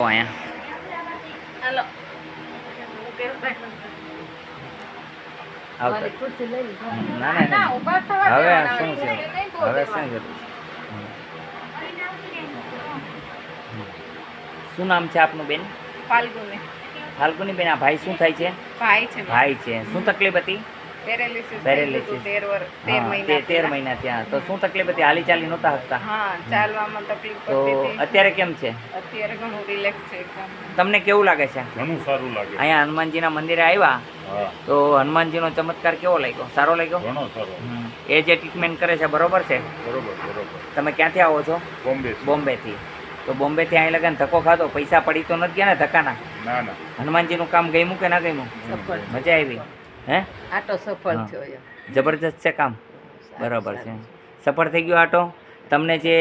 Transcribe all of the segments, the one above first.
અહીંયા ના હવે શું છે હવે શું છે શું નામ છે આપનું બેન? ફાલ્ગુની બેન. આ ભાઈ શું થાય છે? ભાઈ છે. શું તકલીફ હતી? પેરેલિસિસ. 13 મહિના થયા. તો શું તકલીફ હતી? હાલી ચાલી નહોતા શકતા? ચાલવામાં તકલીફ તો પડતી હતી. અત્યારે કેમ છે? અત્યારે ઘણું રિલેક્સ છે એકદમ. તમને કેવું લાગે છે? ઘણું સારું લાગે. અહીંયા હનુમાનજીના મંદિરે આવ્યા તો હનુમાનજીનો ચમત્કાર કેવો લાગ્યો? સારો લાગ્યો? ઘણો સારો. એ જે ટ્રીટમેન્ટ કરે છે બરોબર છે? બરોબર. તમે ક્યાંથી આવો છો? બોમ્બેથી. તો બોમ્બેથી અહીં લગન ધક્કો ખાધો, પૈસા પડી તો નથી ગયા ને ધક્કાના? ના. હનુમાનજીનું કામ ગમ્યું કે ના ગમ્યું? મજા આવી? હે? આટો સફળ થયો. જબરજસ્ત છે કામ. બરોબર છે. સફળ થઈ ગયો આટો. તમને જે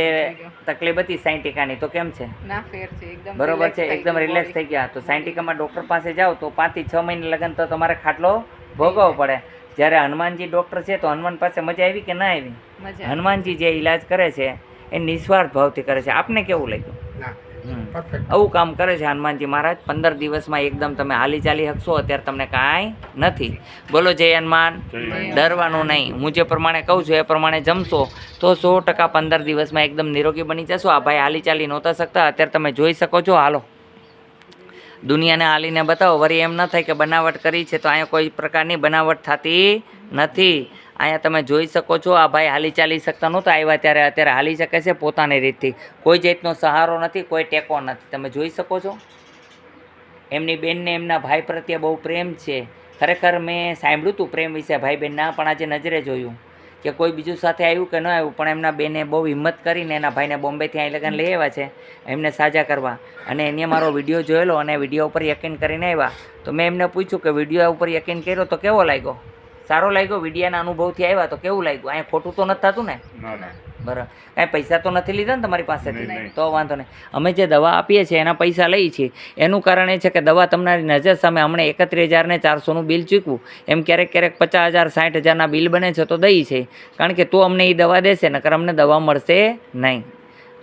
તકલીફ હતી સાયન્ટિકાની તો કેમ છે? ના ફેર છે એકદમ. બરોબર છે. એકદમ રિલેક્સ થઈ ગયા. તો સાયન્ટિકામાં ડૉક્ટર પાસે જાઓ તો 5 થી 6 મહિને લગન તો તમારે ખાટલો ભોગવવો પડે. જ્યારે હનુમાનજી ડૉક્ટર છે તો હનુમાન પાસે મજા આવી કે ના આવી? હનુમાનજી જે ઈલાજ કરે છે એ નિસ્વાર્થ ભાવથી કરે છે. આપને કેવું લાગ્યું? આવું કામ કરે છે હનુમાનજી મહારાજ. 15 દિવસમાં એકદમ તમે હાલી ચાલી શકશો. અત્યારે તમને કાંઈ નથી. બોલો જય હનુમાન. ડરવાનું નહીં. હું જે પ્રમાણે કહું છું એ પ્રમાણે જમશો તો 100% 15 દિવસમાં એકદમ નિરોગી બની જશો. આ ભાઈ હાલી ચાલી નહોતા શકતા, અત્યારે તમે જોઈ શકો છો. હાલો દુનિયાને હાલીને બતાવો. વળી એમ ન થાય કે બનાવટ કરી છે તો અહીંયા કોઈ પ્રકારની બનાવટ થતી નથી. અહીંયા તમે જોઈ શકો છો આ ભાઈ હાલી ચાલી શકતા નહોતા આવ્યા ત્યારે, અત્યારે હાલી શકે છે પોતાની રીતથી. કોઈ જાતનો સહારો નથી, કોઈ ટેકો નથી. તમે જોઈ શકો છો એમની બેનને એમના ભાઈ પ્રત્યે બહુ પ્રેમ છે. ખરેખર મેં સાંભળ્યું હતું પ્રેમ વિશે ભાઈ બહેનના, પણ આજે નજરે જોયું કે કોઈ બીજું સાથે આવ્યું કે ન આવ્યું, પણ એમના બેને બહુ હિંમત કરીને એના ભાઈને બોમ્બેથી અહીં લગન લઈ આવ્યા છે એમને સાજા કરવા. અને એને મારો વિડીયો જોયેલો અને વિડીયો ઉપર યકીન કરીને આવ્યા. તો મેં એમને પૂછ્યું કે વિડીયો ઉપર યકીન કર્યો તો કેવો લાગ્યો? સારો લાગ્યો? વિડીયાના અનુભવથી આવ્યા તો કેવું લાગ્યું? અહીંયા ખોટું તો નથી થતું ને? બરાબર. કાંઈ પૈસા તો નથી લીધા ને તમારી પાસેથી? તો વાંધો નહીં. અમે જે દવા આપીએ છીએ એના પૈસા લઈએ છીએ. એનું કારણ એ છે કે દવા તમારી નજર સામે હમણાં 31,400નું બિલ ચૂકવું, એમ ક્યારેક 50,000 60,000ના બિલ બને છે તો દઈએ છે. કારણ કે તો અમને એ દવા દેશે, નકર અમને દવા મળશે નહીં.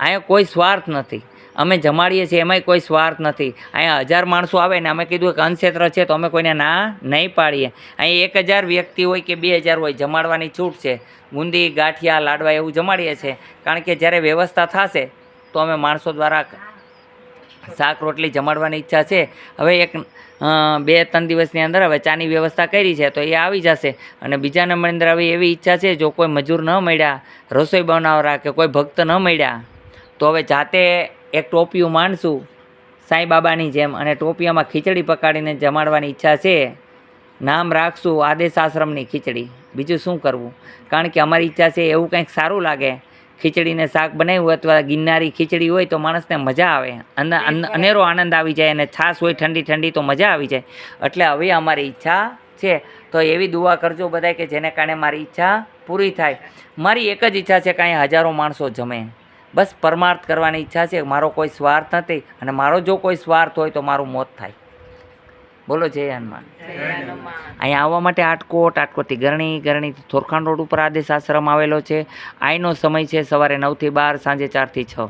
અહીંયા કોઈ સ્વાર્થ નથી. અમે જમાડીએ છીએ એમાંય કોઈ સ્વાર્થ નથી. અહીંયા 1000 માણસો આવે ને અમે કીધું કે અનક્ષેત્ર છે તો અમે કોઈને ના નહીં પાડીએ. અહીં 1000 વ્યક્તિ હોય કે 2000 હોય, જમાડવાની છૂટ છે. બુંદી, ગાંઠિયા, લાડવા એવું જમાડીએ છીએ. કારણ કે જ્યારે વ્યવસ્થા થશે તો અમે માણસો દ્વારા શાક રોટલી જમાડવાની ઈચ્છા છે. હવે 2-3 દિવસની અંદર હવે ચાની વ્યવસ્થા કરી છે તો એ આવી જશે. અને બીજા નંબરની અંદર હવે એવી ઈચ્છા છે, જો કોઈ મજૂર ન મળ્યા, રસોઈ બનાવરા કે કોઈ ભક્ત ન મળ્યા તો હવે જાતે એક ટોપિયું માંડશું સાંઈ બાબાની જેમ, અને ટોપિયામાં ખીચડી પકાડીને જમાડવાની ઈચ્છા છે. નામ રાખશું આદેશ આશ્રમની ખીચડી. બીજું શું કરવું? કારણ કે અમારી ઈચ્છા છે એવું કંઈક સારું લાગે. ખીચડીને શાક બનાવ્યું અથવા ગિરનારી ખીચડી હોય તો માણસને મજા આવે, અનેરો આનંદ આવી જાય. અને છાશ હોય ઠંડી ઠંડી તો મજા આવી જાય. એટલે હવે અમારી ઈચ્છા છે. તો એવી દુઆ કરજો બધાય કે જેને કારણે મારી ઈચ્છા પૂરી થાય. મારી એક જ ઈચ્છા છે કે અહીંયા હજારો માણસો જમે. બસ પરમાર્થ કરવાની ઈચ્છા છે. મારો કોઈ સ્વાર્થ નથી. અને મારો જો કોઈ સ્વાર્થ હોય તો મારું મોત થાય. બોલો જય હનુમાન. અહીંયા આવવા માટે આટકોટથી ગરણીથી થોરખાણ રોડ ઉપર આદેશ આશ્રમ આવેલો છે. અહીંનો સમય છે સવારે 9 થી 12, સાંજે 4 થી 6.